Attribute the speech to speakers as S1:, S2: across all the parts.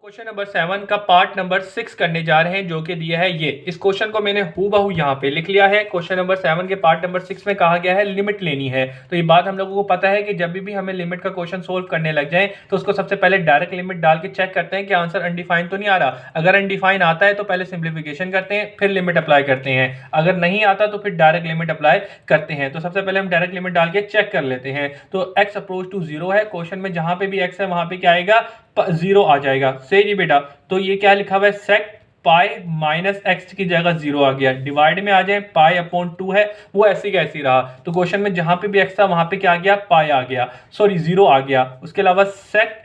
S1: Question number 7 का part number 6 करने जा रहे हैं जो कि दिया है ये। इस क्वेश्चन को मैंने हूबहू यहाँ पे लिख लिया है। क्वेश्चन नंबर 7 के पार्ट नंबर 6 में कहा गया है लिमिट लेनी है। तो ये बात हम लोगों को पता है कि जब भी हमें लिमिट का क्वेश्चन सोल्व करने लग जाए तो उसको सबसे पहले डायरेक्ट लिमिट डाल के चेक करते हैं कि आंसर अनडिफाइन तो नहीं आ रहा। अगर अनडिफाइन आता है तो पहले सिंप्लीफिकेशन करते हैं, फिर लिमिट अप्लाई करते हैं। अगर नहीं आता तो फिर डायरेक्ट लिमिट अप्लाई करते हैं। तो सबसे पहले हम डायरेक्ट लिमिट डाल के चेक कर लेते हैं। तो x अप्रोच टू 0 है। क्वेश्चन में जहां पे भी x है वहां पे क्या आएगा, 0 आ जाएगा। सही जी बेटा। तो ये क्या लिखा हुआ है, सेक पाई माइनस एक्स की जगह 0 आ गया। डिवाइड में आ जाए, पाई अपॉन 2 है वो ऐसी कैसी रहा। तो क्वेश्चन में जहां पे भी एक्स था वहां पे क्या आ गया, पाई आ गया, सॉरी 0 आ गया। उसके अलावा सेक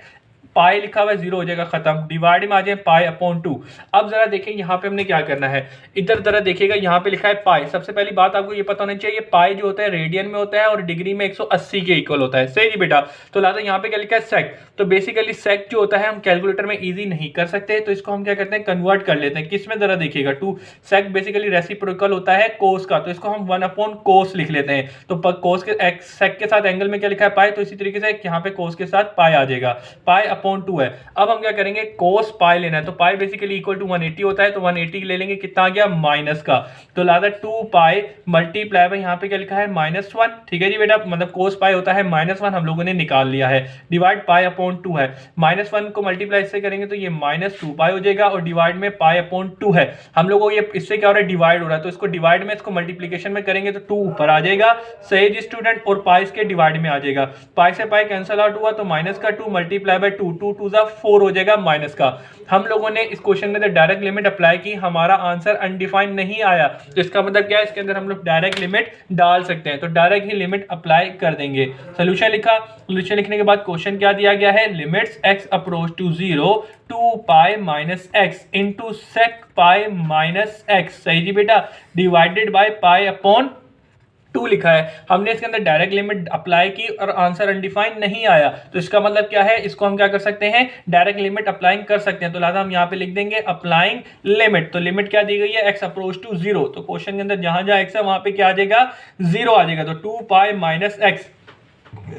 S1: पाई लिखा हुआ है 0 हो जाएगा, खत्म। डिवाइड में आ जाए पाई अपॉन 2। अब जरा देखें यहाँ पे हमने क्या करना है। इधर जरा देखिएगा, यहाँ पे लिखा है पाई। सबसे पहली बात आपको ये पता होनी चाहिए, पाई जो होता है रेडियन में होता है और डिग्री में 180 के इक्वल होता है। सही जी बेटा। तो लाता यहाँ पे क्या लिखा है, सेक। तो बेसिकली सेक जो होता है हम कैलकुलेटर में इजी नहीं कर सकते, तो इसको हम क्या करते हैं, कन्वर्ट कर लेते हैं। किसमें जरा देखिएगा, 2 सेक बेसिकली रेसिप्रोकल होता है कोस का, तो इसको हम 1 अपॉन कोस लिख लेते हैं। तो कोस के सेक के साथ एंगल में क्या लिखा है, पाई। तो इसी तरीके से यहाँ पे कोस के साथ पाई आ जाएगा, पाई अपॉन 2 है। अब हम क्या करेंगे, कोस पाई लेना है। तो पाई बेसिकली इक्वल टू 180 होता है, तो 180 ले लेंगे, कितना आ गया, माइनस का। तो लादा 2 पाई मल्टीप्लाई में यहाँ पे क्या लिखा है, -1। ठीक है जी बेटा, मतलब कोस पाई होता है -1, हम लोगों ने निकाल लिया है। डिवाइड पाई अपॉन 2 है, -1 को मल्टीप्लाई इससे करेंगे तो ये -2 पाई हो जाएगा, और डिवाइड में पाई अपॉन 2 है। हम लोगों को ये इससे क्या हो रहा है, डिवाइड हो रहा है। तो इसको डिवाइड में, इसको मल्टीप्लीकेशन में करेंगे तो 2 ऊपर आ जाएगा। सही जी स्टूडेंट। और पाई इसके डिवाइड में आ जाएगा, पाई से पाई कैंसिल आउट हुआ तो माइनस का 2 मल्टीप्लाई बाय 2, 2 2 4 हो जाएगा माइनस का। हम लोगों ने इस क्वेश्चन में डायरेक्ट लिमिट अप्लाई की, हमारा आंसर अनडिफाइंड नहीं आया। तो इसका मतलब क्या है, इसके अंदर हम लोग डायरेक्ट लिमिट डाल सकते हैं। तो डायरेक्ट ही लिमिट अप्लाई कर देंगे। सोल्यूशन लिखा, सोल्यूशन लिखने के बाद क्वेश्चन क्या दिया गया है, limits x approach to 0 2 pi minus X into sec pi minus X. सही जी बेटा। डिवाइडेड बाय पाई अपॉन 2 लिखा है। हमने इसके अंदर डायरेक्ट लिमिट अप्लाई की और आंसर अनडिफाइंड नहीं आया। तो इसका मतलब क्या है, इसको हम क्या कर सकते हैं, डायरेक्ट लिमिट अप्लाइंग कर सकते हैं। तो लिहाजा हम यहाँ पे लिख देंगे अप्लाइंग लिमिट। तो लिमिट क्या दी गई है, एक्स अप्रोच टू 0। तो क्वेश्चन के अंदर जहां जहां एक्स है वहां पे क्या आ जाएगा, 0 आ जाएगा। तो 2 पाई माइनस एक्स,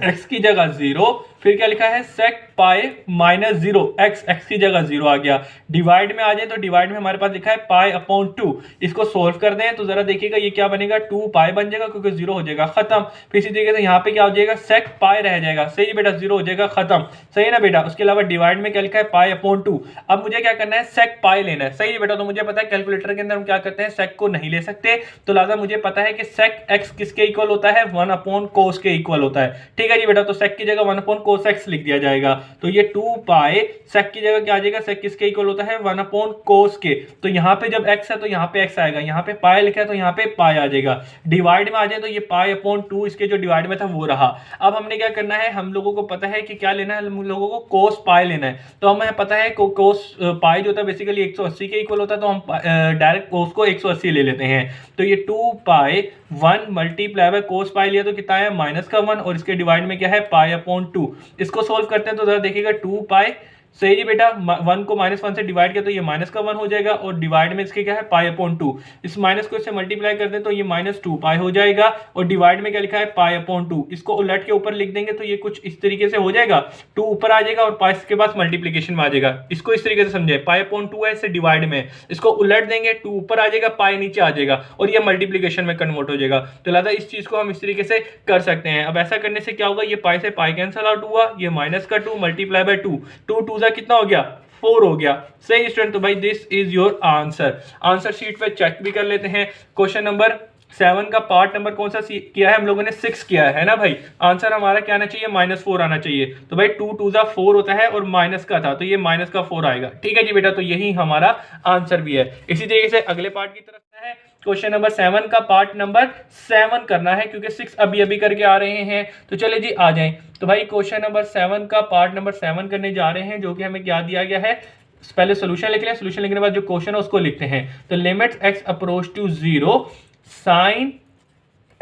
S1: एक्स की जगह 0, फिर क्या लिखा है, सेक पाई माइनस 0, एक्स की जगह 0 आ गया। डिवाइड में आ जाए तो डिवाइड में हमारे पास लिखा है पाई अपॉन 2। इसको सोल्व कर दें तो जरा देखिएगा ये क्या बनेगा, 2 पाई बन जाएगा क्योंकि 0 हो जाएगा, खत्म। फिर इसी तरीके से यहाँ पे क्या हो जाएगा, सेक पाई रह जाएगा। सही बेटा, 0 हो जाएगा, खत्म। सही है ना बेटा। उसके अलावा डिवाइड में क्या लिखा है, पाई अपॉन 2। अब मुझे क्या करना है, सेक पाई लेना है। सही है बेटा। तो मुझे पता है कैलकुलेटर के अंदर हम क्या करते हैं, सेक को नहीं ले सकते। तो लिहाजा मुझे पता है कि सेक एक्स किसके इक्वल होता है, 1 अपॉन कोस के इक्वल होता है। ठीक है जी बेटा। तो सेक की जगह 1 अपॉन कोस एक्स लिख दिया जाएगा। तो ये 2 पाई सेक की जगह क्या आ जाएगा, सेक किसके इक्वल होता है, 1 अपॉन कोस के। तो यहाँ पे जब x है तो यहाँ पे x आएगा, यहाँ पे पाई लिखा है तो यहाँ पे पाई आ जाएगा। डिवाइड में आ जाए तो ये पाई अपॉन 2 इसके जो डिवाइड में था वो रहा। अब हमने क्या करना है, हम लोगों को पता है कि क्या लेना है, हम लोगों को कोस पाई लेना है। तो हमें पता है कोस पाई जो होता है बेसिकली 180 के इक्वल होता है, तो हम डायरेक्ट कोस को 180 ले लेते हैं। तो ये 2 पाई 1 मल्टीप्लाई बाय कोस पाई लिया तो कितना है, माइनस का 1, और इसके डिवाइड में क्या है, पाई अपॉन 2। इसको सोल्व करते हैं तो जरा देखिएगा, 2 पाई, सही जी बेटा, 1 को -1 से डिवाइड किया तो ये माइनस का 1 हो जाएगा, और डिवाइड में इसके क्या है, पाई अपॉन 2। इस माइनस को इससे मल्टीप्लाई कर दें तो ये -2 पाई हो जाएगा, और डिवाइड में क्या लिखा है, पाई अपॉन 2। इसको उलट के ऊपर लिख देंगे तो ये कुछ इस तरीके से हो जाएगा, 2 ऊपर आ जाएगा और पाई के पास मल्टीप्लीकेशन में आ जाएगा। इसको इस तरीके से समझे, पाई अपॉन 2 है, इससे डिवाइड में, इसको उलट देंगे, 2 ऊपर आ जाएगा, पाई नीचे आ जाएगा, और ये मल्टीप्लीकेशन में कन्वर्ट हो जाएगा। तो लिहाजा इस चीज को हम इस तरीके से कर सकते हैं। अब ऐसा करने से क्या होगा, ये पाई से पाई कैंसिल आउट हुआ, ये माइनस का 2 मल्टीप्लाई बाय 2, 2 2 जा कितना हो गया, 4 हो गया। सही स्टूडेंट। तो भाई this is your answer. Answer sheet पे चेक भी कर लेते हैं। क्वेश्चन नंबर 7 का पार्ट नंबर कौन सा किया है, हम लोगों ने 6 किया है ना भाई। आंसर हमारा क्या आना चाहिए, -4 आना चाहिए। तो भाई 2 2 जा 4 होता है, और माइनस का था तो ये माइनस का 4 आएगा। ठीक है जी बेटा। तो यही हमारा आंसर भी है। इसी तरीके से अगले पार्ट की तरफ है, क्वेश्चन नंबर 7 का पार्ट नंबर 7 करना है क्योंकि 6 अभी अभी करके आ रहे हैं। तो चले जी आ जाएं। तो भाई क्वेश्चन नंबर 7 का पार्ट नंबर 7 करने जा रहे हैं, जो कि हमें क्या दिया गया है, पहले सोल्यूशन लिख लें। सोल्यूशन लिखने के बाद जो क्वेश्चन है उसको लिखते हैं। तो limits x approach to 0 sine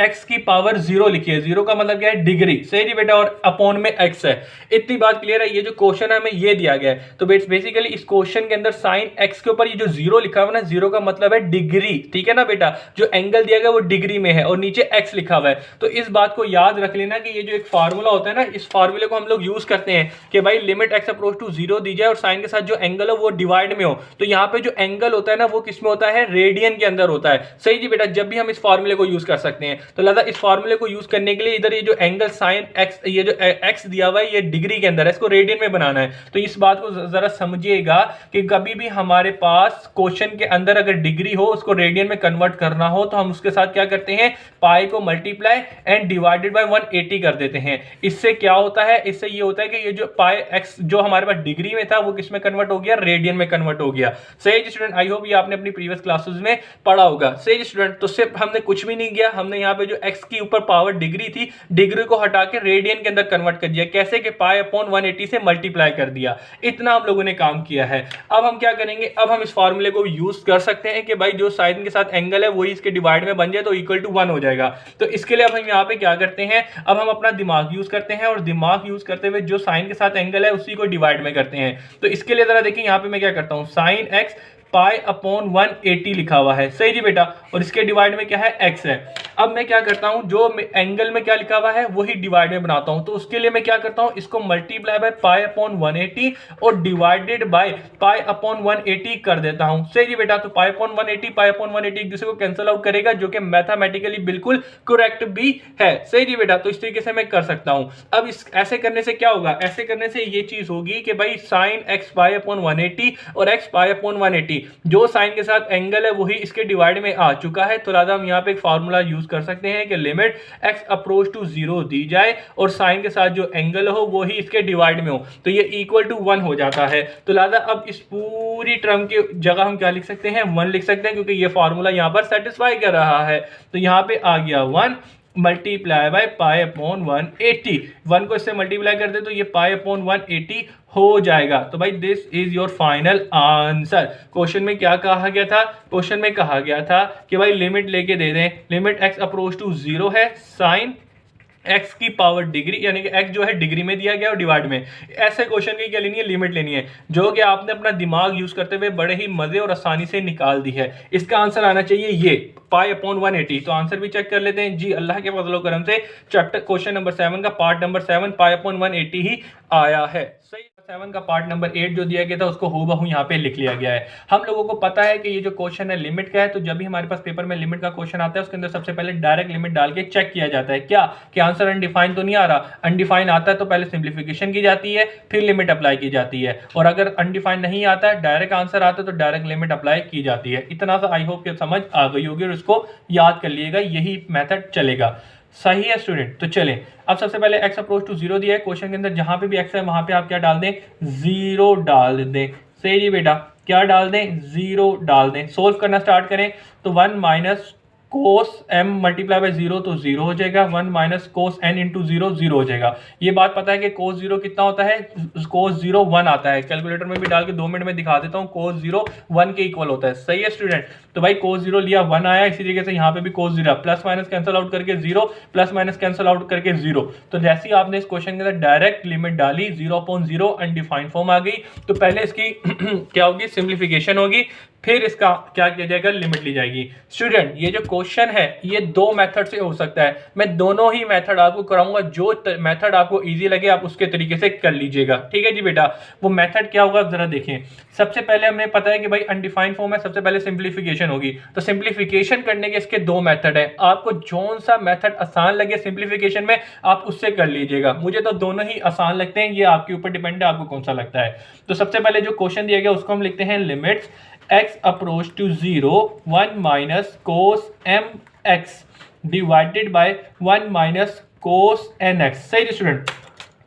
S1: x की पावर 0 लिखी है। 0 का मतलब क्या है? डिग्री। सही जी बेटा। और अपॉन में x है। इतनी बात क्लियर है। ये जो क्वेश्चन है हमें ये दिया गया है, तो बेसिकली इस क्वेश्चन के अंदर साइन x के ऊपर ये जो 0 लिखा हुआ है ना, 0 का मतलब है डिग्री। ठीक है ना बेटा, जो एंगल दिया गया वो डिग्री में है और नीचे x लिखा हुआ है। तो इस बात को याद रख लेना कि ये जो एक फार्मूला होता है ना, इस फार्मूले को हम लोग यूज करते हैं कि भाई लिमिट x अप्रोच टू 0 दी जाए और साइन के साथ जो एंगल हो वो डिवाइड में हो। तो यहाँ पे जो एंगल होता है ना वो किस में होता है? रेडियन के अंदर होता है। सही जी बेटा, जब भी हम इस फार्मूले को यूज कर सकते हैं। तो लिहाजा इस फार्मूले को यूज करने के लिए इधर ये जो एंगल साइन x, ये जो x दिया हुआ है ये डिग्री के अंदर है, इसको रेडियन में बनाना है। तो इस बात को जरा समझिएगा कि कभी भी हमारे पास क्वेश्चन के अंदर अगर डिग्री हो उसको रेडियन में कन्वर्ट करना हो तो हम उसके साथ क्या करते हैं? पाई को मल्टीप्लाई एंड डिवाइडेड बाय 180 कर देते हैं। इससे क्या होता है? इससे ये होता है कि ये जो पाई x जो हमारे पास डिग्री में था वो किस में कन्वर्ट हो गया? रेडियन में कन्वर्ट हो गया। सही स्टूडेंट, आई होप ये आपने अपनी प्रीवियस क्लासेस में पढ़ा होगा। सही स्टूडेंट, तो सिर्फ हमने कुछ भी नहीं किया, हमने यहाँ पे जो x की ऊपर पावर डिग्री थी, डिग्री को हटा के रेडियन के अंदर कन्वर्ट कर दिया। कैसे? कि पाई अपॉन 180 से मल्टीप्लाई कर दिया। इतना हम लोगों ने काम किया है। अब हम क्या करेंगे? अब हम इस फॉर्मूले को यूज कर सकते हैं कि भाई जो साइन के साथ एंगल है वही इसके डिवाइड में बन जाए तो इक्वल टू 1 हो जाएगा। तो इसके लिए अब हम यहाँ पे क्या करते हैं? अब हम अपना दिमाग यूज करते हैं और दिमाग यूज करते हुए जो साइन के साथ एंगल है उसी को डिवाइड में करते हैं। तो इसके लिए जरा देखिए यहाँ पे मैं क्या करता हूँ, साइन x पाई अपॉन 180 लिखा हुआ है। सही जी बेटा, और इसके डिवाइड में क्या है? x है। अब मैं क्या करता हूं, जो एंगल में क्या लिखा हुआ है वही डिवाइड में बनाता हूं। तो उसके लिए मैं क्या करता हूं, इसको मल्टीप्लाई बाय पाई अपॉन 180 और डिवाइडेड बाय पाई अपॉन 180 कर देता हूं। सही जी बेटा, तो पाई अपॉन 180 पाई अपॉन 180 एक दूसरे को कैंसिल आउट करेगा, जो कि मैथमेटिकली बिल्कुल करेक्ट भी है। सही जी बेटा, तो इस तरीके से मैं कर सकता हूं। अब इस ऐसे करने से क्या होगा? ऐसे करने से ये चीज होगी कि भाई साइन x पाई अपॉन 180 और x पाई अपॉन 180 जो साइन के साथ एंगल है वही इसके डिवाइड में आ चुका है। तो लिहाजा हम यहाँ पे एक फार्मूला यूज कर सकते हैं कि लिमिट x अप्रोच टू 0 दी जाए और साइन के साथ जो एंगल हो वही इसके डिवाइड में हो, तो ये इक्वल टू 1 हो जाता है। तो लिहाजा अब इस पूरी टर्म की जगह हम क्या लिख सकते हैं? 1 लिख सकते हैं, क्योंकि ये फार्मूला यहाँ पर सेटिस्फाई कर रहा है। तो यहाँ पे आ गया 1 मल्टीप्लाई बाय पाई अपॉन 180। 1 को इससे मल्टीप्लाई कर दे तो ये पाई अपॉन 180 हो जाएगा। तो भाई this is your final answer. Question में क्या कहा गया था? क्वेश्चन में कहा गया था कि भाई लिमिट लेके दे दें, लिमिट x अप्रोच टू 0 है, साइन x की पावर डिग्री, यानी कि x जो है डिग्री में दिया गया और डिवाइड में। ऐसे क्वेश्चन की क्या लेनी है? लिमिट लेनी है, जो कि आपने अपना दिमाग यूज करते हुए बड़े ही मजे और आसानी से निकाल दी है। इसका आंसर आना चाहिए ये पाई अपॉन 180। तो आंसर भी चेक कर लेते हैं जी। अल्लाह के फजल करम से चैप्टर क्वेश्चन नंबर 7 का पार्ट नंबर 7 पाई अपॉन 180 ही आया है। सही। 7 का पार्ट नंबर 8 जो दिया गया था उसको हूबहू यहाँ पे लिख लिया गया है। हम लोगों को पता है कि ये जो क्वेश्चन है लिमिट का है, तो जब भी हमारे पास पेपर में लिमिट का क्वेश्चन आता है उसके अंदर सबसे पहले डायरेक्ट लिमिट डाल के चेक किया जाता है क्या कि आंसर अनडिफाइन तो नहीं आ रहा। अनडिफाइन आता है तो पहले सिंप्लीफिकेशन की जाती है, फिर लिमिट अप्लाई की जाती है, और अगर अनडिफाइन नहीं आता है, डायरेक्ट आंसर आता है, तो डायरेक्ट लिमिट अप्लाई की जाती है। इतना सा आई होप कि समझ आ गई होगी और इसको याद कर लिएगा, यही मेथड चलेगा। सही है स्टूडेंट। तो चलें, अब सबसे पहले x अप्रोच टू 0 दिया है क्वेश्चन के अंदर, जहां पे भी x है वहां पे आप क्या डाल दें? 0 डाल दें। सही जी बेटा, क्या डाल दें? 0 डाल दें। सोल्व करना स्टार्ट करें तो 1 minus cos m multiply by 0 तो 0 हो जाएगा। 1 माइनस कोस n इंटू 0 0 हो जाएगा। ये बात पता है कि कोस 0 कितना होता है? कोस 0 1 आता है। कैलकुलेटर में भी डाल के 2 मिनट में दिखा देता हूँ। कोस 0 1 के इक्वल होता है। सही है स्टूडेंट। तो भाई कोस 0 लिया 1 आया, इसी तरीके से यहाँ पे भी कोस 0 प्लस माइनस कैंसिल आउट करके 0 प्लस माइनस कैंसिल आउट करके 0। तो जैसे ही आपने इस क्वेश्चन के अंदर डायरेक्ट लिमिट डाली 0/0 अनडिफाइंड फॉर्म आ गई, तो पहले इसकी क्या होगी? सिंप्लीफिकेशन होगी, फिर इसका क्या किया जाएगा? लिमिट ली जाएगी। स्टूडेंट, ये जो क्वेश्चन है ये 2 मेथड से हो सकता है। मैं दोनों ही मेथड आपको कराऊंगा, जो मेथड आपको इजी लगे आप उसके तरीके से कर लीजिएगा। ठीक है जी बेटा। वो मेथड क्या होगा जरा देखें। सबसे पहले हमें पता है कि भाई अनडिफाइंड फॉर्म है, सबसे पहले सिंप्लीफिकेशन होगी। तो सिंप्लीफिकेशन करने के इसके 2 मेथड है। आपको जौन सा मेथड आसान लगे सिंप्लीफिकेशन में आप उससे कर लीजिएगा। मुझे तो दोनों ही आसान लगते हैं, ये आपके ऊपर डिपेंड है आपको कौन सा लगता है। तो सबसे पहले जो क्वेश्चन दिया गया उसको हम लिखते हैं limits x approach to 0 1 minus cos mx divided by 1 minus cos nx। सही स्टूडेंट।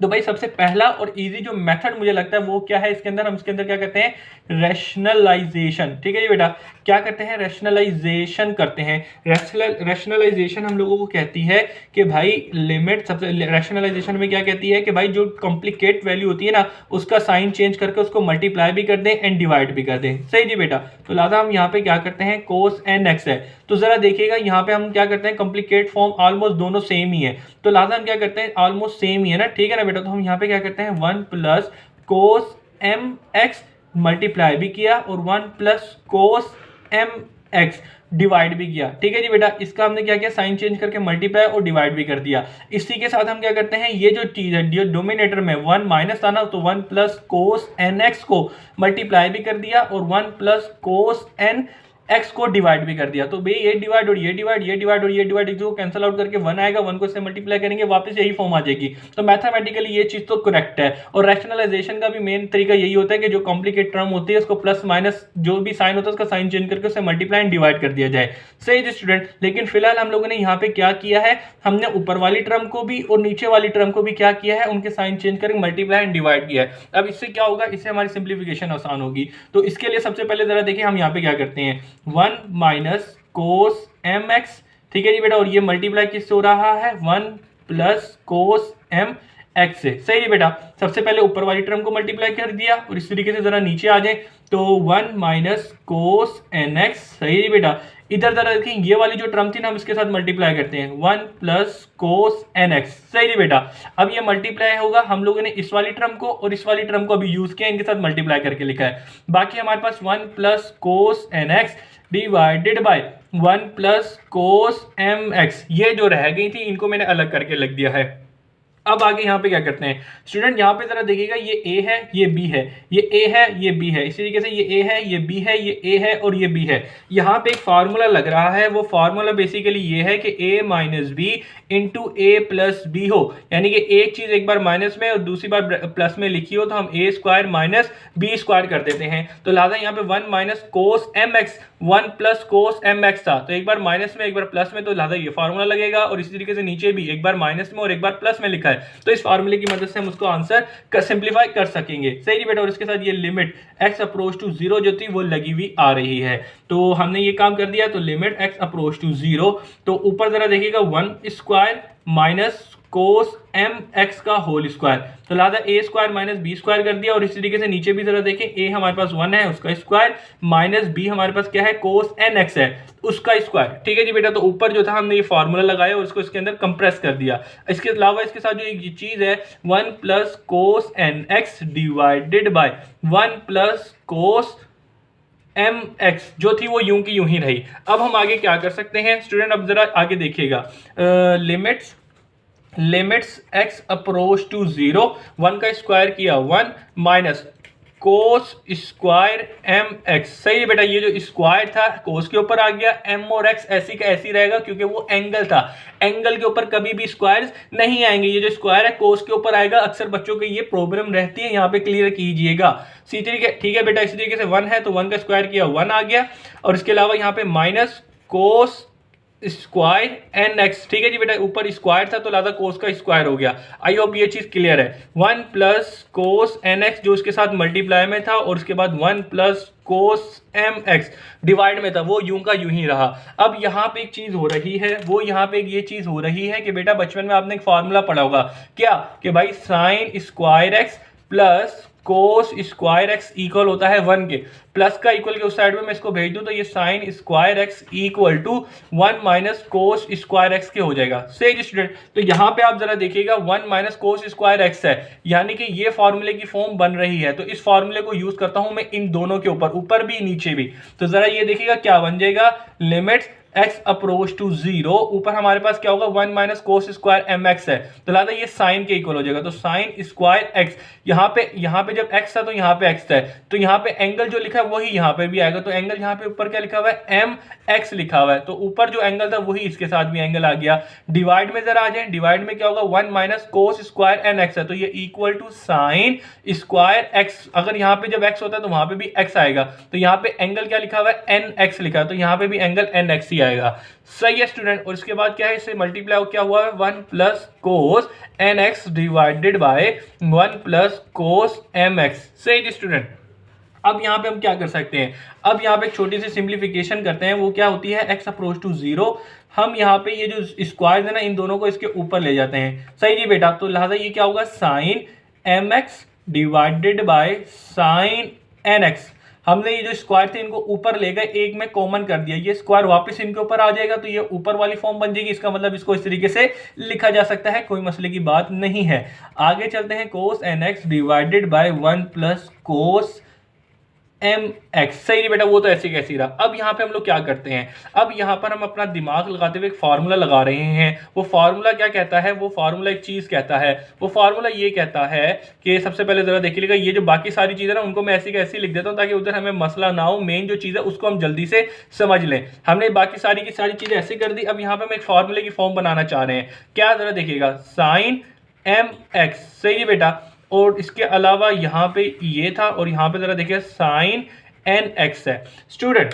S1: तो भाई सबसे पहला और इजी जो मेथड मुझे लगता है वो क्या है इसके अंदर? हम इसके अंदर क्या कहते हैं? रैशनलाइजेशन। ठीक है जी बेटा। क्या करते हैं, रैशनलाइजेशन करते हैं। रैशनलाइजेशन हम लोगों को कहती है कि भाई लिमिट, सबसे रैशनलाइजेशन में क्या कहती है कि भाई जो कॉम्प्लिकेट वैल्यू होती है ना उसका साइन चेंज करके उसको मल्टीप्लाई भी कर दें एंड डिवाइड भी कर दें। सही जी बेटा। तो लिहाजा हम यहाँ पे क्या करते हैं, cos nx है, तो जरा देखिएगा यहाँ पे हम क्या करते हैं, कॉम्प्लिकेट फॉर्म ऑलमोस्ट दोनों सेम ही है, तो लिहाजा हम क्या करते हैं, ऑलमोस्ट सेम ही है ना, ठीक है ना बेटा। तो हम यहाँ पे क्या करते हैं, 1 प्लस cos mx मल्टीप्लाई भी किया और 1 प्लस cos mx डिवाइड भी किया, ठीक है जी बेटा। इसका हमने क्या किया, साइन चेंज करके मल्टीप्लाई और डिवाइड भी कर दिया। इसी के साथ हम क्या करते हैं, ये जो चीज है जो डोमिनेटर में 1 माइनस था ना, तो 1 प्लस cos nx को मल्टीप्लाई भी कर दिया और 1 प्लस cos n x को डिवाइड भी कर दिया। तो भाई ये डिवाइड और ये डिवाइड, ये डिवाइड और ये डिवाइड, इसको कैंसिल आउट करके 1 आएगा, 1 को इससे मल्टीप्लाई करेंगे वापस यही फॉर्म आ जाएगी। तो मैथमेटिकली ये चीज तो करेक्ट है। और रैशनलाइजेशन का भी मेन तरीका यही होता है कि जो कॉम्प्लिकेट टर्म होती है उसको प्लस माइनस जो भी साइन होता है उसका साइन चेंज करके उसे मल्टीप्लाई एंड डिवाइड कर दिया जाए। सही स्टूडेंट। लेकिन फिलहाल हम लोगों ने यहाँ पे क्या किया है, हमने ऊपर वाली टर्म को भी और नीचे वाली टर्म को भी क्या किया है, उनके साइन चेंज करके मल्टीप्लाई एंड डिवाइड किया है। अब इससे क्या होगा, इससे हमारी सिंप्लीफिकेशन आसान होगी। तो इसके लिए सबसे पहले जरा देखिए हम यहाँ पे क्या करते हैं, 1 माइनस cos mx, ठीक है जी बेटा, और ये मल्टीप्लाई किससे हो रहा है, 1 प्लस cos mx से। सही है बेटा। सबसे पहले ऊपर वाली टर्म को मल्टीप्लाई कर दिया और इस तरीके से जरा नीचे आ जाए तो 1 माइनस cos nx। सही है बेटा। इधर जरा देखिए ये वाली जो टर्म थी ना हम इसके साथ मल्टीप्लाई करते हैं, 1 प्लस cos nx। सही है बेटा। अब ये मल्टीप्लाई होगा, हम लोगों ने इस वाली टर्म को और इस वाली टर्म को अभी यूज किया, इनके साथ मल्टीप्लाई करके लिखा है। बाकी हमारे पास 1 plus cos nx divided by 1 plus cos mx, ये जो रह गई थी इनको मैंने अलग करके लिख दिया है। अब आगे यहाँ पे क्या करते हैं स्टूडेंट, यहाँ पे जरा देखिएगा ये a है, ये b है, ये a है, ये b है, इसी तरीके से ये a है, ये b है, ये a है और ये b है। यहाँ पे एक फार्मूला लग रहा है, वो फार्मूला बेसिकली ये है कि a minus B into A plus B हो, यानी कि एक चीज एक बार माइनस में और दूसरी बार प्लस में लिखी हो तो हम a square minus B square कर देते हैं। तो लिहाजा यहाँ पे 1 minus cos M X, 1 plus cos M X था, तो एक बार माइनस में एक बार प्लस में, तो लिहाजा ये फार्मूला लगेगा। और इसी तरीके से नीचे भी एक बार माइनस में और एक बार प्लस में लिखा है, तो इस फार्मूले की मदद से हम उसको आंसर सिंप्लीफाई कर सकेंगे। सही जी बेटा। और इसके साथ ये लिमिट x अप्रोच टू 0 जो थी वो लगी हुई आ रही है, तो हमने ये काम कर दिया। तो लिमिट x अप्रोच टू 0, तो ऊपर जरा देखिएगा 1 square minus cos M X का होल स्क्वायर, तो लिहाजा A square minus B square कर दिया। और इसी तरीके से नीचे भी जरा देखें, ए हमारे पास 1 है उसका स्क्वायर माइनस बी हमारे पास क्या है, कोस एन एक्स है उसका स्क्वायर। ठीक है जी बेटा। तो ऊपर जो था हमने ये फार्मूला लगाया और इसको इसके अंदर कंप्रेस कर दिया। इसके अलावा इसके साथ जो एक चीज है 1 plus cos N x divided by 1 plus cos M X जो थी वो यूं की यूं ही रही। अब हम आगे क्या कर सकते हैं स्टूडेंट, अब जरा आगे देखिएगा, लिमिट्स x अप्रोच टू 0, 1 का स्क्वायर किया 1 minus cos square M x. सही है बेटा। ये जो स्क्वायर था कोस के ऊपर आ गया, एम और एक्स ऐसी का ऐसी रहेगा क्योंकि वो एंगल था, एंगल के ऊपर कभी भी स्क्वायर नहीं आएंगे। ये जो स्क्वायर है कोस के ऊपर आएगा, अक्सर बच्चों की ये प्रॉब्लम रहती है, यहाँ पे क्लियर कीजिएगा। ठीक है बेटा। इसी तरीके से 1 है तो 1 का स्क्वायर किया 1 आ गया, और इसके अलावा यहाँ पे minus cos square N X. ठीक है जी बेटा। ऊपर स्क्वायर था तो लिहाजा कोस का स्क्वायर हो गया। आई होप ये चीज क्लियर है। 1 प्लस कोस एन एक्स जो उसके साथ मल्टीप्लाई में था, और उसके बाद 1 plus cos M x divide में था, वो यूं का यूं ही रहा। अब यहाँ पे एक चीज हो रही है, वो यहाँ पे ये चीज हो रही है कि बेटा बचपन में आपने एक फॉर्मूला पढ़ा होगा, क्या कि भाई sign square x plus cos square x equal होता है 1 के। प्लस का इक्वल के उस साइड में मैं इसको भेज दूं तो ये sine square x equal to 1 minus cos square x के हो जाएगा। सही स्टूडेंट। तो यहाँ पे आप जरा देखिएगा 1 माइनस कोस स्क्वायर एक्स है, यानी कि ये फॉर्मूले की फॉर्म बन रही है। तो इस फॉर्मूले को यूज करता हूं मैं इन दोनों के ऊपर भी नीचे भी। तो जरा ये देखिएगा क्या बन जाएगा, लिमिट्स x अप्रोच टू 0, ऊपर हमारे पास क्या होगा 1 minus cos square M x है, तो लिहाजा ये साइन के इक्वल हो जाएगा। तो साइन स्क्वायर एक्स, यहाँ पे जब x था तो यहाँ पे x था, तो यहाँ पे एंगल जो लिखा है वही यहाँ पे भी आएगा। तो एंगल यहाँ पे ऊपर क्या लिखा हुआ है, एम एक्स लिखा हुआ है, तो ऊपर जो एंगल था वही इसके साथ भी एंगल आ गया। डिवाइड में जरा आ जाए, डिवाइड में क्या होगा 1 minus cos square N x है, तो ये equal to sine square x. अगर यहाँ पे जब x होता है तो वहां पे भी x आएगा, तो यहाँ पे एंगल क्या लिखा हुआ है, एन एक्स लिखा है, तो यहाँ पे भी एंगल एन एक्स ही आएगा। सही है स्टूडेंट। और इसके बाद क्या है, इससे मल्टीप्लाई क्या हुआ है, 1 plus cos N x divided by 1 plus cos M x. सही है स्टूडेंट। अब यहाँ पे हम क्या कर सकते हैं, अब यहाँ पे एक छोटी सी सिंप्लीफिकेशन करते हैं। वो क्या होती है, x अप्रोच टू 0, हम यहाँ पे ये जो स्क्वायर है ना इन दोनों को इसके ऊपर ले जाते हैं। सही जी बेटा, तो लिहाजा ये क्या होगा, sine mx divided by sine nx। हमने ये जो स्क्वायर थे इनको ऊपर ले गए, एक में कॉमन कर दिया, ये स्क्वायर वापस इनके ऊपर आ जाएगा तो ये ऊपर वाली फॉर्म बन जाएगी। इसका मतलब इसको इस तरीके से लिखा जा सकता है, कोई मसले की बात नहीं है। आगे चलते हैं, कोस nx divided by 1 plus cos mx। सही नहीं बेटा, वो तो ऐसे कैसे रहा। अब यहाँ पे हम लोग क्या करते हैं, अब यहाँ पर हम अपना दिमाग लगाते हुए एक फार्मूला लगा रहे हैं। वो फार्मूला क्या कहता है, वो फार्मूला एक चीज कहता है, वो फार्मूला ये कहता है कि सबसे पहले जरा देखिएगा, ये जो बाकी सारी चीजें ना उनको मैं ऐसी कैसी लिख देता हूँ ताकि उधर हमें मसला ना हो, मेन जो चीज है उसको हम जल्दी से समझ लें। हमने बाकी सारी की सारी चीजें ऐसी कर दी। अब यहाँ पे हम एक फार्मूले की फॉर्म बनाना चाह रहे हैं, क्या जरा देखिएगा, साइन mx। सही है बेटा, और इसके अलावा यहाँ पे ये था और यहाँ पे जरा देखिए साइन nx है। स्टूडेंट,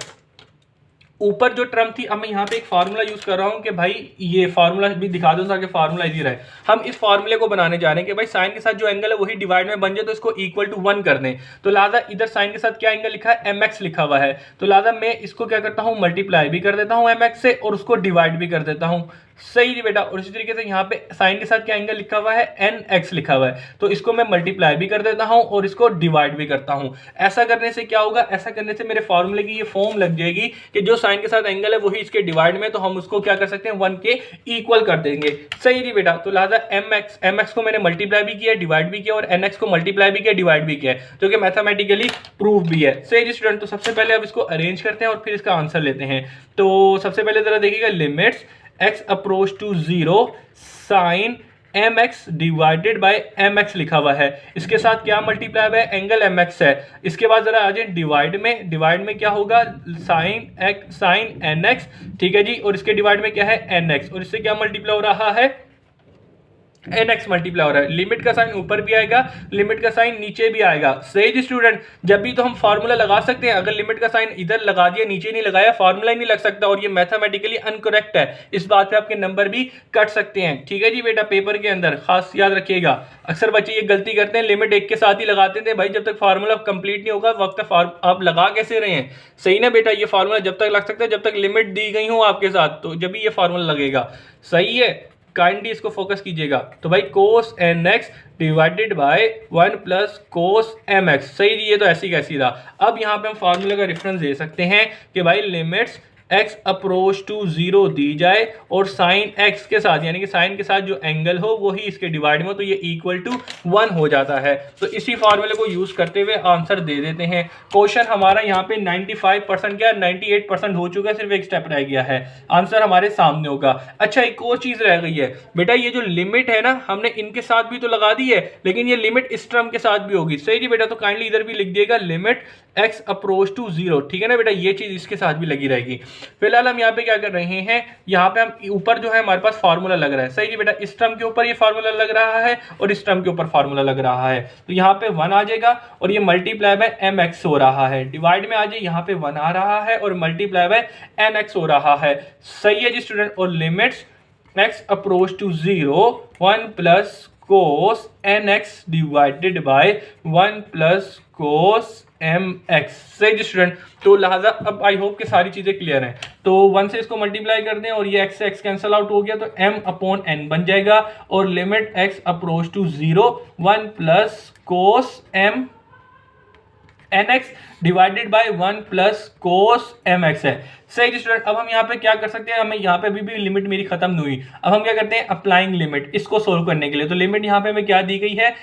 S1: ऊपर जो टर्म थी, अब मैं यहाँ पे एक फार्मूला यूज कर रहा हूँ कि भाई ये फार्मूला भी दिखा दूँ ताकि फार्मूला इजी रहे। हम इस फार्मूले को बनाने जा रहे हैं कि भाई साइन के साथ जो एंगल है वही डिवाइड में बन जाए तो इसको इक्वल टू 1 कर दें। तो लिहाजा इधर साइन के साथ क्या एंगल लिखा है, mx लिखा हुआ है, तो लिहाजा मैं इसको क्या करता हूँ, मल्टीप्लाई भी कर देता हूँ mx से और उसको डिवाइड भी कर देता हूँ। सही जी बेटा, और इसी तरीके से यहाँ पे साइन के साथ क्या एंगल लिखा हुआ है, nx लिखा हुआ है, तो इसको मैं मल्टीप्लाई भी कर देता हूँ और इसको डिवाइड भी करता हूँ। ऐसा करने से क्या होगा, ऐसा करने से मेरे फॉर्मूले की ये फॉर्म लग जाएगी कि जो साइन के साथ एंगल है वही इसके डिवाइड में, तो हम उसको क्या कर सकते हैं, 1 के इक्वल कर देंगे। सही जी बेटा, तो लिहाजा mx को मैंने मल्टीप्लाई भी किया, डिवाइड भी किया, और nx को मल्टीप्लाई भी किया, डिवाइड भी किया, जो कि मैथमेटिकली प्रूव भी है। सही जी स्टूडेंट, तो सबसे पहले अब इसको अरेंज करते हैं और फिर इसका आंसर लेते हैं। तो सबसे पहले जरा देखिएगा, limits x approach to 0 sine mx divided by mx लिखा हुआ है, इसके साथ क्या मल्टीप्लाई हुआ है, एंगल mx है। इसके बाद जरा आ जाए डिवाइड में, डिवाइड में क्या होगा, साइन nx, ठीक है जी, और इसके डिवाइड में क्या है, nx, और इससे क्या मल्टीप्लाई हो रहा है, nx मल्टीप्लाई हो रहा है। लिमिट का साइन ऊपर भी आएगा, लिमिट का साइन नीचे भी आएगा। सही जी स्टूडेंट, जब भी तो हम फार्मूला लगा सकते हैं, अगर लिमिट का साइन इधर लगा दिया नीचे नहीं लगाया, फार्मूला ही नहीं लग सकता, और ये मैथमेटिकली अनकरेक्ट है। इस बात पे आपके नंबर भी कट सकते हैं। ठीक है जी बेटा, पेपर के अंदर खास याद रखिएगा। अक्सर बच्चे ये गलती करते हैं, लिमिट एक के साथ ही लगाते थे। भाई जब तक फार्मूला कंप्लीट नहीं होगा वक्त तक आप लगा कैसे रहे हैं। सही ना बेटा, ये फार्मूला जब तक लग सकता है जब तक लिमिट दी गई हो आपके साथ, तो जब भी ये फार्मूला लगेगा। सही है, काइंडली इसको फोकस कीजिएगा। तो भाई कोस nx divided by 1 plus cos mx। सही जी, ये तो ऐसी कैसी रहा। अब यहाँ पे हम फार्मूले का रेफरेंस दे सकते हैं कि भाई लिमिट्स x अप्रोच टू 0 दी जाए और साइन x के साथ, यानी कि साइन के साथ जो एंगल हो वही इसके डिवाइड में हो, तो ये इक्वल टू 1 हो जाता है। तो इसी फार्मूले को यूज करते हुए आंसर दे देते हैं। क्वेश्चन हमारा यहाँ पे 95% क्या 98% हो चुका है, सिर्फ एक स्टेप रह गया है, आंसर हमारे सामने होगा। अच्छा, एक और चीज रह गई है बेटा, ये जो लिमिट है ना हमने इनके साथ भी तो लगा दी है, लेकिन ये लिमिट इस टर्म के साथ भी होगी। सही जी बेटा, तो काइंडली इधर भी लिख दिएगा लिमिट x अप्रोच टू 0। ठीक है ना बेटा, ये चीज इसके साथ भी लगी रहेगी। फिलहाल हम यहाँ पे क्या कर रहे हैं, यहाँ पे हम ऊपर जो है हमारे पास फार्मूला लग रहा है। सही जी बेटा, इस टर्म के ऊपर ये फार्मूला लग रहा है और इस टर्म के ऊपर फार्मूला लग रहा है, तो यहाँ पे 1 आ जाएगा और ये मल्टीप्लाई बाय mx हो रहा है। डिवाइड में आ जाए, यहाँ पे 1 आ रहा है और मल्टीप्लाई बाय nx हो रहा है। सही है जी स्टूडेंट, और limits x approach to 0 1 plus cos nx divided by 1 plus cos mx। सही जी स्टूडेंट, तो लिहाजा अब आई होप कि सारी चीजें क्लियर हैं। तो 1 से इसको मल्टीप्लाई कर दें और ये x से x कैंसिल आउट हो गया, तो m अपॉन n बन जाएगा, और limit x approach to 0 1 plus cos m nx divided by 1 plus cos mx है। सही जी स्टूडेंट, अब हम यहाँ पे क्या कर सकते हैं, हमें यहाँ पे भी लिमिट मेरी खत्म नहीं हुई। अब हम क्या करते हैं, अप्लाइंग लिमिट, इसको सोल्व करने के लिए। तो लिमिट यहाँ पे हमें क्या दी गई है,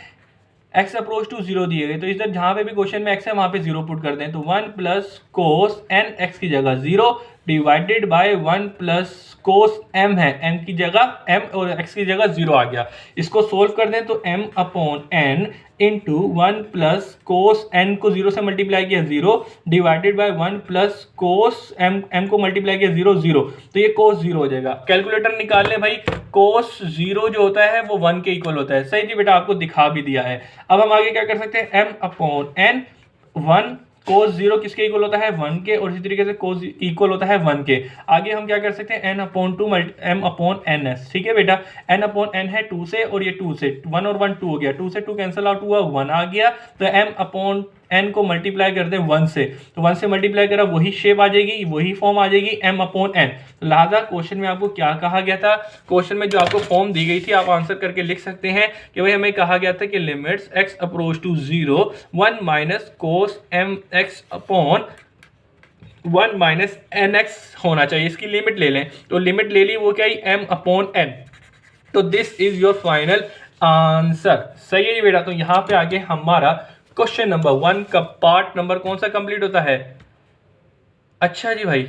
S1: x अप्रोच टू 0 दिए गए, तो इधर जहाँ पे भी क्वेश्चन में x है वहाँ पे 0 पुट कर दें, तो 1 प्लस कोस n x की जगह 0 divided by 1 plus cos m है, m की जगह m और x की जगह 0 आ गया। इसको सोल्व कर दें तो m upon n into 1 plus कोस n को 0 से मल्टीप्लाई किया 0 divided by 1 plus cos m को मल्टीप्लाई किया 0 0, तो ये कोस 0 हो जाएगा। कैलकुलेटर निकाल ले भाई, कोस 0 जो होता है वो 1 के इक्वल होता है। सही जी बेटा, आपको दिखा भी दिया है। अब हम आगे क्या कर सकते हैं, m अपॉन n 1 कोस 0 किसके इक्वल होता है, 1 के, और इसी तरीके से कोस इक्वल होता है 1 के। आगे हम क्या कर सकते हैं, n upon 2 m upon ns। ठीक है बेटा, n अपॉन n है 2 से, और ये 2 से 1 और 1 2 हो गया, 2 से 2 कैंसिल आउट हुआ, 1 आ गया, तो m अपॉन n को मल्टीप्लाई करते हैं 1 से, तो 1 से मल्टीप्लाई करा वही शेप आ जाएगी, वही फॉर्म आ जाएगी m/n। लिहाजा क्वेश्चन में आपको क्या कहा गया था, क्वेश्चन में जो आपको फॉर्म दी गई थी आप आंसर करके लिख सकते हैं कि भाई हमें कहा गया था कि limits x approach to 0 1 minus cos mx upon 1 minus nx होना चाहिए। इसकी लिमिट ले लें, तो लिमिट ले ली, वो क्या है m/n। तो this is your final answer. सही है जी बेटा। तो यहाँ पे आगे हमारा क्वेश्चन नंबर 1 का पार्ट नंबर कौन सा कंप्लीट होता है। अच्छा जी भाई,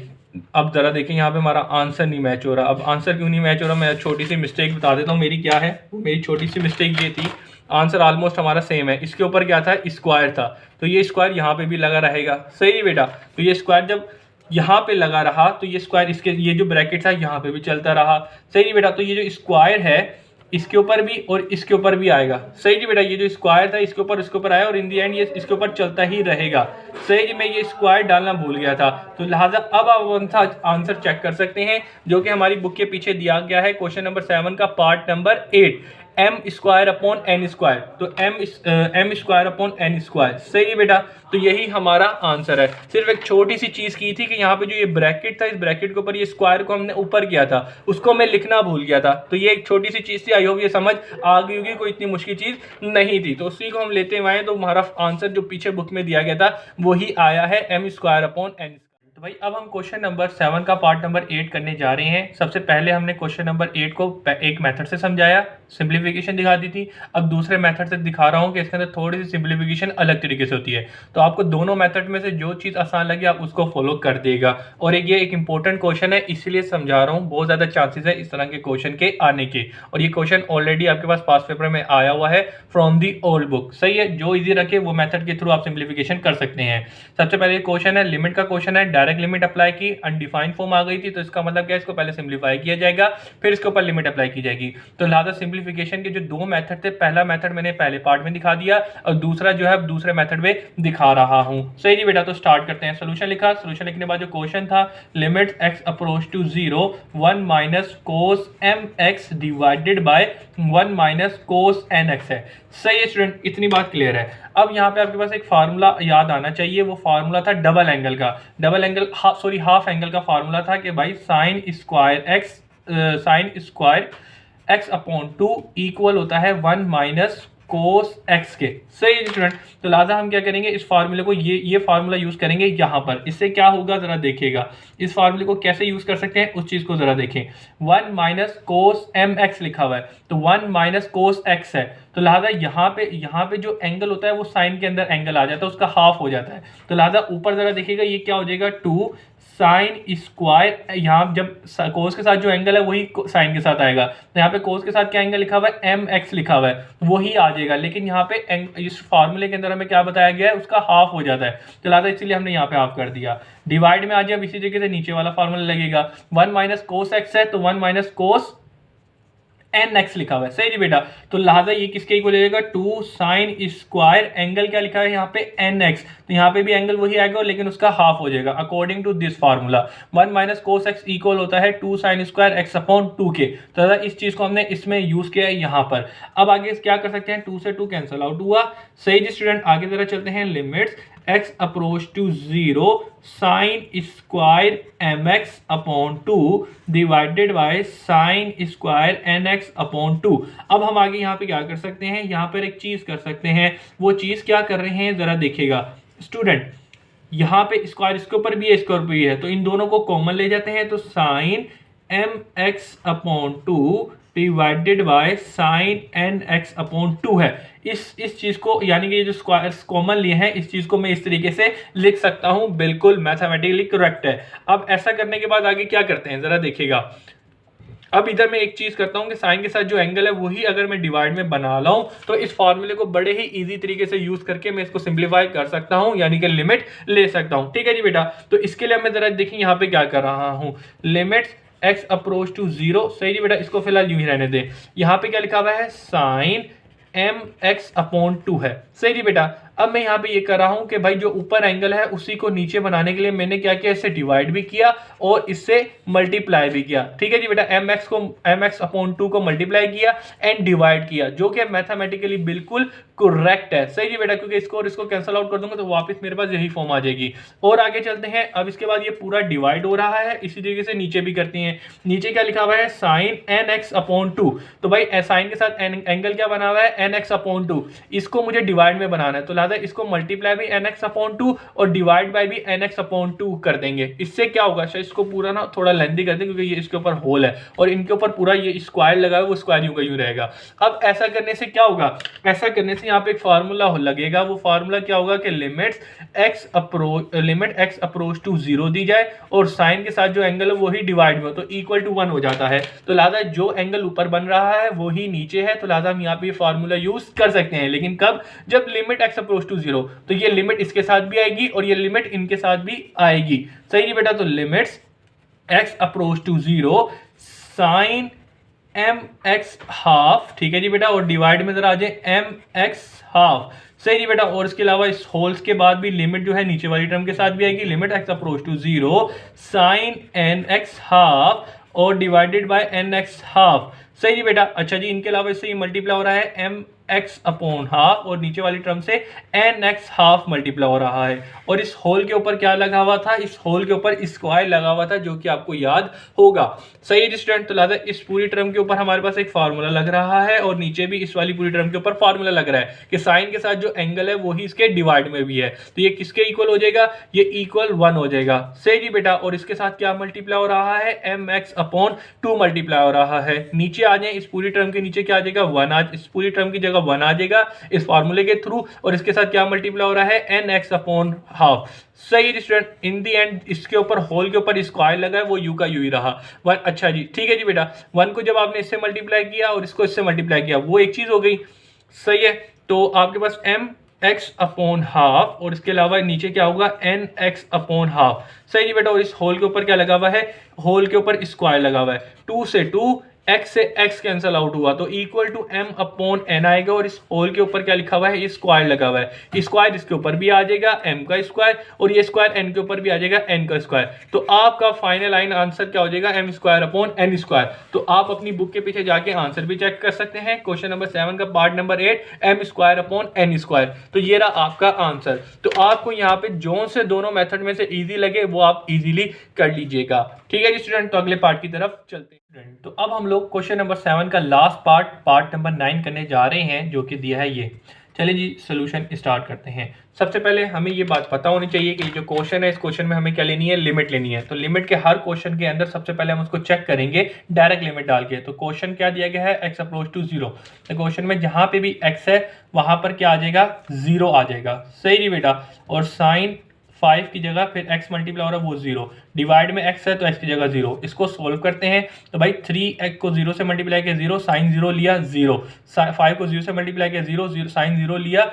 S1: अब जरा देखें यहाँ पे हमारा आंसर नहीं मैच हो रहा। अब आंसर क्यों नहीं मैच हो रहा, मैं छोटी सी मिस्टेक बता देता हूँ मेरी क्या है। मेरी छोटी सी मिस्टेक ये थी, आंसर ऑलमोस्ट हमारा सेम है। इसके ऊपर क्या था, स्क्वायर था, तो ये स्क्वायर यहाँ पे भी लगा रहेगा। सही है बेटा। तो ये स्क्वायर जब यहाँ पे लगा रहा तो ये स्क्वायर इसके ये जो ब्रैकेट था यहाँ पे भी चलता रहा। सही है बेटा। तो ये जो स्क्वायर है इसके ऊपर भी और इसके ऊपर भी आएगा। सही जी बेटा। ये जो स्क्वायर था इसके ऊपर आया और इन दी एंड ये इसके ऊपर चलता ही रहेगा। सही जी, मैं ये स्क्वायर डालना भूल गया था। तो लिहाजा अब आप आंसर चेक कर सकते हैं जो कि हमारी बुक के पीछे दिया गया है, क्वेश्चन नंबर 7 का part number 8, M square upon N square. तो M square upon N square. सही है बेटा। तो यही हमारा आंसर है। सिर्फ एक छोटी सी चीज की थी कि यहाँ पे जो ये ब्रैकेट था, इस ब्रैकेट के ऊपर ये स्क्वायर को हमने ऊपर किया था, उसको मैं लिखना भूल गया था। तो ये एक छोटी सी चीज थी, आई होप ये समझ आ गई होगी, कोई इतनी मुश्किल चीज नहीं थी। तो उसी को हम लेते हुए आए, तो हमारा आंसर जो पीछे बुक में दिया गया था वही आया है, एम स्क्वायर अपॉन एन। तो भाई अब हम क्वेश्चन नंबर 7 का पार्ट नंबर 8 करने जा रहे हैं। सबसे पहले हमने क्वेश्चन नंबर 8 को एक मेथड से समझाया, सिंप्लीफिकेशन दिखा दी थी। अब दूसरे मेथड से दिखा रहा हूँ कि इसके अंदर थोड़ी सी सिंप्लीफिकेशन अलग तरीके से होती है। तो आपको दोनों मेथड में से जो चीज़ आसान लगे आप उसको फॉलो कर देगा। और ये एक इंपॉर्टेंट क्वेश्चन है, इसीलिए समझा रहा हूँ। बहुत ज़्यादा चांसेस है इस तरह के क्वेश्चन के आने के, और ये क्वेश्चन ऑलरेडी आपके पास पास पेपर में आया हुआ है फ्रॉम दी ओल्ड बुक। सही है। जो ईजी रखे वो मेथड के थ्रू आप सिंप्लीफिकेशन कर सकते हैं। सबसे पहले क्वेश्चन है, लिमिट का क्वेश्चन है, डायरेक्ट लिमिट अप्लाई की, अनडिफाइंड फॉर्म आ गई थी, तो इसका मतलब क्या है, इसको पहले सिंप्लीफाई किया जाएगा फिर इसके ऊपर लिमिट अप्लाई की जाएगी। तो लिहाजा सिंप्लीफिकेशन के जो दो मेथड थे, पहला मेथड मैंने पहले पार्ट में दिखा दिया और दूसरा जो है दूसरे मेथड में दिखा रहा हूं। सही जी बेटा। तो स्टार्ट करते हैं। सोल्यूशन लिखा, सोल्यूशन लिखने के बाद जो क्वेश्चन था, limit x approach to 0 1 minus cos mx divided by 1 minus cos nx है। सही है स्टूडेंट, इतनी बात क्लियर है। अब यहाँ पे आपके पास एक फार्मूला याद आना चाहिए, वो फार्मूला था डबल एंगल का। डबल एंगल हाफ एंगल का फार्मूला था कि भाई sine square x upon 2 equal होता है 1 माइनस कोस x के। सही है स्टूडेंट। तो लिहाजा हम क्या करेंगे, इस फार्मूले को ये फार्मूला यूज करेंगे यहाँ पर। इससे क्या होगा जरा देखिएगा, इस फार्मूले को कैसे यूज कर सकते हैं उस चीज को जरा देखें। 1 माइनस कोस mx लिखा हुआ है, तो 1 माइनस कोस x है। तो लिहाजा यहाँ पे जो एंगल होता है वो साइन के अंदर एंगल आ जाता है, उसका हाफ हो जाता है। तो लिहाजा ऊपर जरा देखिएगा, ये क्या हो जाएगा 2 साइन स्क्वायर, यहाँ जब कोस के साथ जो एंगल है वही साइन के साथ आएगा। तो यहाँ पे कोस के साथ क्या एंगल लिखा हुआ है, mx लिखा हुआ है, वही आ जाएगा। लेकिन यहाँ पे इस फार्मूले के अंदर हमें क्या बताया गया है, उसका हाफ हो जाता है। तो लिहाजा इसीलिए हमने यहाँ पे हाफ कर दिया। डिवाइड में आ जाए, अब इसी जगह से नीचे वाला फार्मूला लगेगा। 1 माइनस कोस x है, तो 1 माइनस कोस nx लिखा हुआ है। सही जी बेटा। तो लिहाजा ये किसके इक्वल हो जाएगा, 2 साइन स्क्वायर, एंगल क्या लिखा है यहाँ पे nx, तो यहाँ पे भी एंगल वही आएगा लेकिन उसका हाफ हो जाएगा according to this formula. 1 minus cos x equal होता है 2 साइन स्क्वायर x अपॉन 2 के। तो इस चीज को हमने इसमें यूज किया है यहाँ पर। अब आगे क्या कर सकते हैं, 2 से 2 कैंसिल आउट हुआ। सही जी स्टूडेंट। आगे जरा चलते हैं, limits x approach to 0 sine square mx upon 2 divided by sine square nx upon 2। अब हम आगे यहाँ पे क्या कर सकते हैं, यहाँ पर एक चीज कर सकते हैं। वो चीज क्या कर रहे हैं जरा देखिएगा स्टूडेंट, यहाँ पे स्क्वायर इसके ऊपर भी है, इसके ऊपर भी है, तो इन दोनों को कॉमन ले जाते हैं। तो sine mx upon 2 divided by sine nx upon 2 है। इस चीज को यानी कि ये जो स्क्वायर कॉमन लिए हैं, इस चीज को मैं इस तरीके से लिख सकता हूं, बिल्कुल मैथमेटिकली करेक्ट है। अब ऐसा करने के बाद आगे क्या करते हैं जरा देखिएगा। अब इधर मैं एक चीज करता हूं कि साइन के साथ जो एंगल है वही अगर मैं डिवाइड में बना लाऊं तो इस फॉर्मूले को बड़े ही इजी तरीके से यूज करके मैं इसको सिंप्लीफाई कर सकता हूं, यानी कि लिमिट ले सकता हूं। ठीक है जी बेटा। तो इसके लिए मैं जरा देखिए यहाँ पे क्या कर रहा हूं, लिमिट्स x अप्रोच टू 0। सही जी बेटा। इसको फिलहाल यूं ही रहने दे। यहाँ पे क्या लिखा हुआ है, साइन mx अपॉन 2 है। सही जी बेटा। अब मैं यहाँ पे ये कर रहा हूँ कि भाई जो ऊपर एंगल है उसी को नीचे बनाने के लिए मैंने क्या किया, इससे डिवाइड भी किया और इससे मल्टीप्लाई भी किया। ठीक है जी बेटा, mx अपॉन 2 को मल्टीप्लाई किया एंड डिवाइड किया, जो कि मैथमेटिकली बिल्कुल करेक्ट है। सही जी बेटा, क्योंकि इसको और इसको कैंसिल आउट कर दूंगा तो वापस मेरे पास यही फॉर्म आ जाएगी। और आगे चलते हैं। अब इसके बाद ये पूरा डिवाइड हो रहा है, इसी तरीके से नीचे भी करती हैं। नीचे क्या लिखा हुआ है, साइन nx अपॉन 2। तो भाई साइन के साथ एंगल क्या बना हुआ है, nx अपॉन 2। इसको मुझे डिवाइड में बनाना है, तो लिहाजा इसको मल्टीप्लाई भी nx अपॉन 2 और डिवाइड बाय भी nx अपॉन 2 कर देंगे। इससे क्या होगा, शायद इसको पूरा ना थोड़ा लेंथी कर दें क्योंकि ये इसके ऊपर होल है और इनके ऊपर पूरा ये स्क्वायर लगा है, वो स्क्वायर यूं का यूं रहेगा। अब ऐसा करने से क्या होगा, ऐसा करने से यहाँ पे एक फार्मूला लगेगा। वो फार्मूला क्या होगा कि लिमिट x अप्रोच टू 0 दी जाए और साइन के साथ जो एंगल है वही डिवाइड में हो, तो इक्वल टू 1 हो जाता है। तो लिहाजा जो एंगल ऊपर बन रहा है वही नीचे है, तो लिहाजा हम यहाँ पे फार्मूला यूज कर सकते हैं। लेकिन कब, जब लिमिट x अप्रोच टू 0, तो ये लिमिट इसके साथ भी आएगी और ये लिमिट इनके साथ भी आएगी। सही नहीं बेटा, तो limits x approach to 0 sine mx half, ठीक है जी बेटा, और डिवाइड में जरा आ जाए mx हाफ। सही जी बेटा, और इसके अलावा इस होल्स के बाद भी लिमिट जो है नीचे वाली टर्म के साथ भी आएगी, limit x approach to 0 sine nx half और डिवाइडेड बाय nx हाफ। सही जी बेटा। अच्छा जी, इनके अलावा इससे ये मल्टीप्लाई हो रहा है mx अपॉन हाफ और नीचे वाली टर्म से nx हाफ मल्टीप्लाई हो रहा है। और इस होल के ऊपर क्या लगा हुआ था, इस होल के ऊपर स्क्वायर लगा हुआ था, जो कि आपको याद होगा। सही है जी स्टूडेंट। तो लिहाजा इस पूरी टर्म के ऊपर हमारे पास एक फार्मूला लग रहा है और नीचे भी इस वाली पूरी टर्म के ऊपर फार्मूला लग रहा है कि साइन के साथ जो एंगल है वही इसके डिवाइड में भी है, तो ये किसके इक्वल हो जाएगा, ये इक्वल 1 हो जाएगा। सही जी बेटा। और इसके साथ क्या मल्टीप्लाई हो रहा है, mx अपॉन 2 मल्टीप्लाई हो रहा है। नीचे आ जाए, इस पूरी टर्म के नीचे क्या आ जाएगा, 1 इस पूरी टर्म की जगह 1 आ जाएगा इस फार्मूले के थ्रू, और इसके साथ क्या मल्टीप्लाई हो रहा है, nx अपॉन हाफ। सही है स्टूडेंट। इन दी एंड इसके ऊपर होल के ऊपर स्क्वायर लगा है, वो यू का यू ही रहा 1। अच्छा जी, ठीक है जी बेटा। 1 को जब आपने इससे मल्टीप्लाई किया और इसको इससे मल्टीप्लाई किया, वो एक चीज हो गई। सही है। तो आपके पास mx अपॉन हाफ और इसके अलावा नीचे क्या होगा, nx अपॉन हाफ। सही जी बेटा। और इस होल के ऊपर क्या लगा हुआ है, होल के ऊपर स्क्वायर लगा हुआ है। 2 से 2, x से x कैंसल आउट हुआ तो equal to m upon n आएगा। और इस होल के ऊपर क्या लिखा हुआ है, ये स्क्वायर लगा हुआ है। स्क्वायर इसके ऊपर भी आ जाएगा m का स्क्वायर और ये स्क्वायर n के ऊपर भी आ जाएगा n का स्क्वायर। तो आपका फाइनल लाइन आंसर क्या हो जाएगा, m square upon n square. तो आप अपनी बुक के पीछे जाके आंसर भी चेक कर सकते हैं। क्वेश्चन नंबर 7 का part number 8, m square upon n square. तो ये रहा आपका आंसर। तो आपको यहाँ पे जो से दोनों मेथड में से इजी लगे वो आप इजीली कर लीजिएगा। ठीक है जी स्टूडेंट। तो अगले पार्ट की तरफ चलते हैं। तो अब हम लोग क्वेश्चन नंबर 7 का लास्ट पार्ट नंबर 9 करने जा रहे हैं, जो कि दिया है ये। चलिए जी सोल्यूशन स्टार्ट करते हैं। सबसे पहले हमें ये बात पता होनी चाहिए कि जो क्वेश्चन है, इस क्वेश्चन में हमें क्या लेनी है, लिमिट लेनी है। तो लिमिट के हर क्वेश्चन के अंदर सबसे पहले हम उसको चेक करेंगे डायरेक्ट लिमिट डाल के। तो क्वेश्चन क्या दिया गया है, x अप्रोच टू 0। तो क्वेश्चन में जहां पे भी x है वहां पर क्या आ जाएगा, 0 आ जाएगा। सही जी बेटा। और साइन 5 की जगह फिर x मल्टीप्लाई हो रहा है वो 0, डिवाइड में x है तो x की जगह 0। इसको सोल्व करते हैं तो भाई 3x को 0 से मल्टीप्लाई किया 0, साइन 0 लिया 0, 5 को 0 से मल्टीप्लाई किया 0, साइन 0 लिया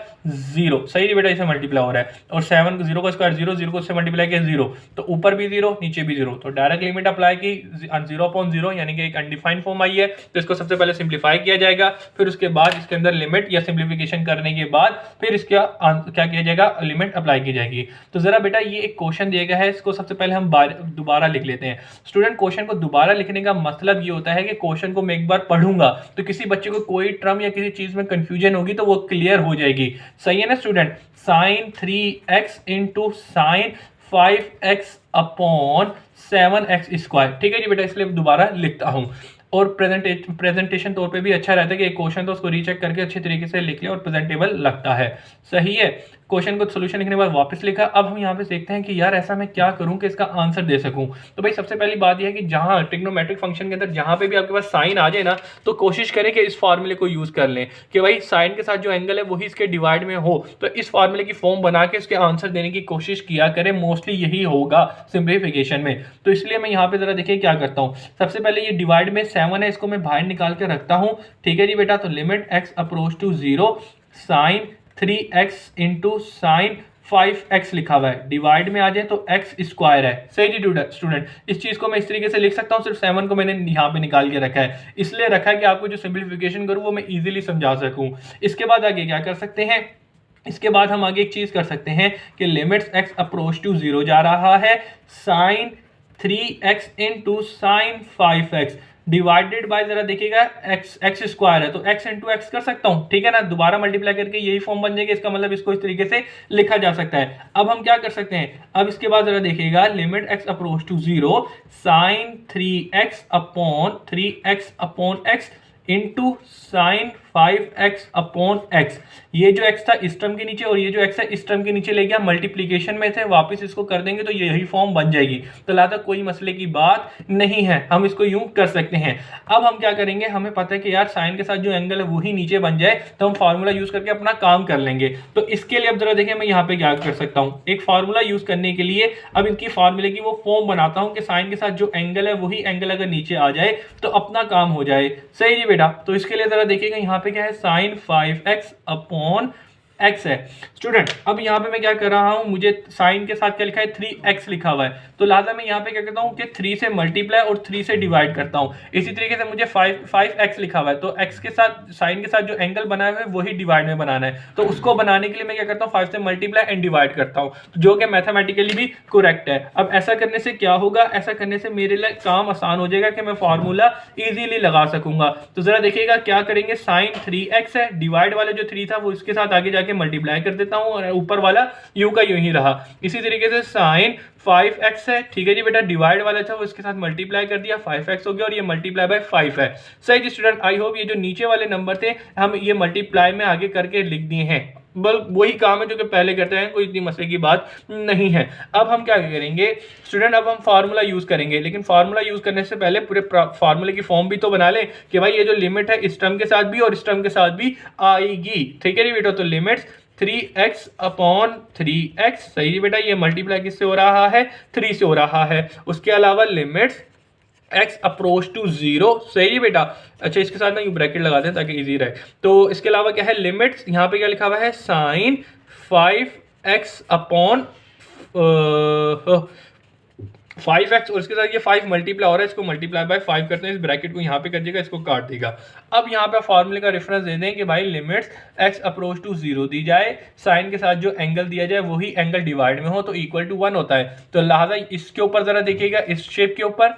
S1: 0। सही है बेटा, इसे मल्टीप्लाई हो रहा है। और 7 को 0 का स्क्वायर 0, 0 को इससे मल्टीप्लाई किया 0, तो ऊपर भी 0 नीचे भी 0। तो डायरेक्ट लिमिट अप्लाई की 0 अपॉन 0, यानी कि एक अनडिफाइंड फॉर्म आई है। तो इसको सबसे पहले सिंप्लीफाई किया जाएगा, फिर उसके बाद इसके अंदर लिमिट या सिंप्लीफिकेशन करने के बाद फिर इसका क्या किया जाएगा, लिमिट अप्लाई की जाएगी। तो जरा बेटा ये एक क्वेश्चन दिया गया है, इसको सबसे पहले हम दोबारा लिख लेते हैं। स्टूडेंट क्वेश्चन को दोबारा लिखने का मतलब ये होता है कि क्वेश्चन को मैं एक बार पढ़ूंगा तो किसी बच्चे को कोई टर्म या किसी चीज में कंफ्यूजन होगी तो वो क्लियर हो जाएगी। सही है ना student. Sine 3x into sine 5x upon 7x square. ठीक है जी बेटा, इसलिए दोबारा लिखता हूं। और प्रेजेंटेशन तौर पे भी अच्छा रहता है कि एक क्वेश्चन तो उसको रीचेक करके अच्छे तरीके से लिख ले और प्रेजेंटेबल लगता है। सही है। क्वेश्चन को सोल्यूशन लिखने के बाद वापस लिखा। अब हम यहाँ पे देखते हैं कि यार ऐसा मैं क्या करूं कि इसका आंसर दे सकूं। तो भाई सबसे पहली बात यह है कि जहां ट्रिग्नोमेट्रिक फंक्शन के अंदर जहां पे भी आपके पास साइन आ जाए ना, तो कोशिश करें कि इस फार्मूले को यूज कर लें कि भाई साइन के साथ जो एंगल है वही इसके डिवाइड में हो। तो इस फार्मूले की फॉर्म बना के इसके आंसर देने की कोशिश किया करें, मोस्टली यही होगा सिंप्लीफिकेशन में। तो इसलिए मैं यहाँ पे जरा देखिए क्या करता हूँ। सबसे पहले ये डिवाइड में 7 है, इसको मैं बाहर निकाल के रखता हूँ। ठीक है जी बेटा। तो limit x approach to 0 sine 3x into sine 5x लिखा हुआ है, डिवाइड में आ जाए तो x स्क्वायर है। सही जी स्टूडेंट। इस चीज को मैं इस तरीके से लिख सकता हूँ, सिर्फ 7 को मैंने यहाँ पे निकाल के रखा है, इसलिए रखा है कि आपको जो सिंप्लीफिकेशन करूँ वो मैं इजीली समझा सकूँ। इसके बाद आगे क्या कर सकते हैं, इसके बाद हम आगे एक चीज कर सकते हैं कि लिमिट्स x अप्रोच टू 0 जा रहा है sine 3x into sine 5x divided by, जरा देखिएगा एक्स स्क्वायर है तो x इंटू एक्स कर सकता हूं, ठीक है ना, दोबारा मल्टीप्लाई करके यही फॉर्म बन जाएगा। इसका मतलब इसको इस तरीके से लिखा जा सकता है। अब हम क्या कर सकते हैं, अब इसके बाद जरा देखिएगा limit x approach to 0 sine 3x upon x into sine 5x upon x। ये जो x था इस टर्म के नीचे और ये जो x है इस टर्म के नीचे ले गया, मल्टीप्लीकेशन में थे, वापस इसको कर देंगे तो यही फॉर्म बन जाएगी। तो लिहाजा कोई मसले की बात नहीं है, हम इसको यूं कर सकते हैं। अब हम क्या करेंगे, हमें पता है कि यार साइन के साथ जो एंगल है वही नीचे बन जाए, तो हम फार्मूला यूज करके अपना काम कर लेंगे। तो इसके लिए अब जरा देखिए मैं यहाँ पे क्या कर सकता हूँ, एक फार्मूला यूज करने के लिए अब इनकी फार्मूले की वो फॉर्म बनाता हूँ कि साइन के साथ जो एंगल है वही एंगल अगर नीचे आ जाए तो अपना काम हो जाए। सही जी बेटा। तो इसके लिए जरा देखिएगा यहाँ पे क्या है, साइन 5x अपॉन x है। स्टूडेंट अब यहाँ पे मैं क्या कर रहा हूँ, मुझे साइन के साथ क्या लिखा है 3x लिखा हुआ है, तो लिहाजा मैं यहाँ पे क्या करता हूँ कि 3 से मल्टीप्लाई और 3 से डिवाइड करता हूँ। इसी तरीके से मुझे 5x लिखा हुआ है, तो x के साथ साइन के साथ जो एंगल बनाया हुआ है वही डिवाइड में बनाना है, तो उसको बनाने के लिए मैं क्या करता हूँ 5 से मल्टीप्लाई एंड डिवाइड करता हूँ, जो कि मैथमेटिकली भी करेक्ट है। अब ऐसा करने से क्या होगा, ऐसा करने से मेरे लिए काम आसान हो जाएगा कि मैं फार्मूला इजीली लगा सकूंगा। तो जरा देखिएगा क्या करेंगे, साइन 3x है, डिवाइड वाला जो 3 था वो इसके साथ आगे जाके मल्टीप्लाई कर देता हूं और ऊपर वाला यूं का यूं ही रहा। इसी तरीके से साइन 5x है, ठीक है जी बेटा, डिवाइड वाला था वो इसके साथ मल्टीप्लाई कर दिया, 5x हो गया और ये मल्टीप्लाई बाय 5 है। सही जी स्टूडेंट, आई होप ये जो नीचे वाले नंबर थे हम ये मल्टीप्लाई में आगे करके लिख दिए हैं, बल वही काम है जो कि पहले करते हैं, कोई इतनी मसले की बात नहीं है। अब हम क्या करेंगे स्टूडेंट, अब हम फार्मूला यूज करेंगे, लेकिन फार्मूला यूज करने से पहले पूरे फार्मूले की फॉर्म भी तो बना ले कि भाई ये जो लिमिट है इस टर्म के साथ भी और इस टर्म के साथ भी आएगी, ठीक है जी बेटा। तो लिमिट्स 3x अपॉन 3x, सही जी बेटा, ये मल्टीप्लाई किससे हो रहा है, 3 से हो रहा है। उसके अलावा लिमिट्स x अप्रोच टू 0, सही जी बेटा। अच्छा इसके साथ ना यू ब्रैकेट लगा दें ताकि इजी रहे। तो इसके अलावा क्या है, लिमिट्स यहाँ पे क्या लिखा हुआ है, साइन 5x अपॉन 5x और इसके साथ ये 5 मल्टीप्लाई हो रहा है, इसको मल्टीप्लाई बाय 5 करते हैं, इस ब्रैकेट को यहाँ पे कर दिएगा, इसको काट देगा। अब यहाँ पे फार्मूले का रेफरेंस दे दें कि भाई लिमिट्स x अप्रोच टू 0 दी जाए, साइन के साथ जो एंगल दिया जाए वही एंगल डिवाइड में हो तो इक्वल टू 1 होता है। तो लिहाजा इसके ऊपर जरा देखिएगा, इस शेप के ऊपर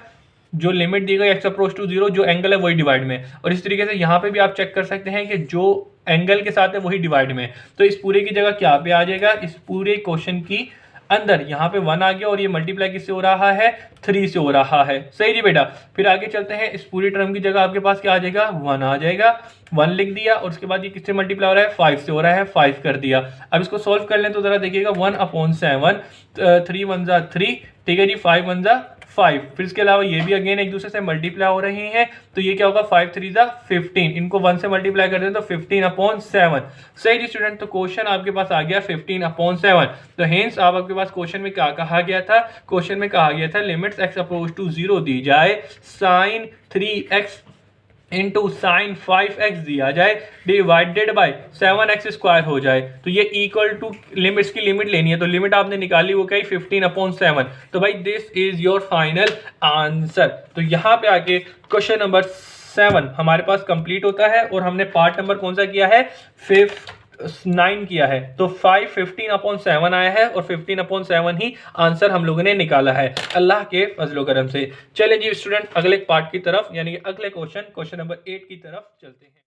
S1: जो लिमिट दी गई x अप्रोच टू 0, जो एंगल है वही डिवाइड में, और इस तरीके से यहाँ पे भी आप चेक कर सकते हैं कि जो एंगल के साथ है वही डिवाइड में। तो इस पूरे की जगह क्या पे आ जाएगा, इस पूरे क्वेश्चन की अंदर यहाँ पे 1 आ गया और ये मल्टीप्लाई किससे हो रहा है, 3 से हो रहा है। सही जी बेटा। फिर आगे चलते हैं, इस पूरी टर्म की जगह आपके पास क्या आ जाएगा, 1 आ जाएगा, 1 लिख दिया और उसके बाद ये किससे मल्टीप्लाई हो रहा है, 5 से हो रहा है, 5 कर दिया। अब इसको सॉल्व कर लें तो जरा देखिएगा 1/7, 3 1 जा 3, ठीक है जी, 5 1 जा 5। फिर इसके अलावा ये भी अगेन एक दूसरे से मल्टीप्लाई हो रहे हैं, तो ये क्या होगा, 5 3 जा 15, इनको 1 से मल्टीप्लाई कर दें तो 15/7। सही जी स्टूडेंट। तो क्वेश्चन आपके पास आ गया 15/7। तो हेंस आपके पास क्वेश्चन में क्या कहा गया था, क्वेश्चन में कहा गया था लिमिट्स x अप्रोच टू 0 दी जाए, sign 3x into sine 5x दिया जाए, डिवाइडेड बाय 7x स्क्वायर हो जाए, तो ये इक्वल टू लिमिट्स की लिमिट लेनी है। तो लिमिट आपने निकाली वो क्या, 15/7। तो भाई this is your final answer. तो यहाँ पे आके क्वेश्चन नंबर 7 हमारे पास कंप्लीट होता है और हमने पार्ट नंबर कौन सा किया है, 9 किया है। तो 15/7 आया है और 15/7 ही आंसर हम लोगों ने निकाला है अल्लाह के फजलो करम से। चलें जी स्टूडेंट अगले पार्ट की तरफ यानी कि अगले क्वेश्चन नंबर 8 की तरफ चलते हैं।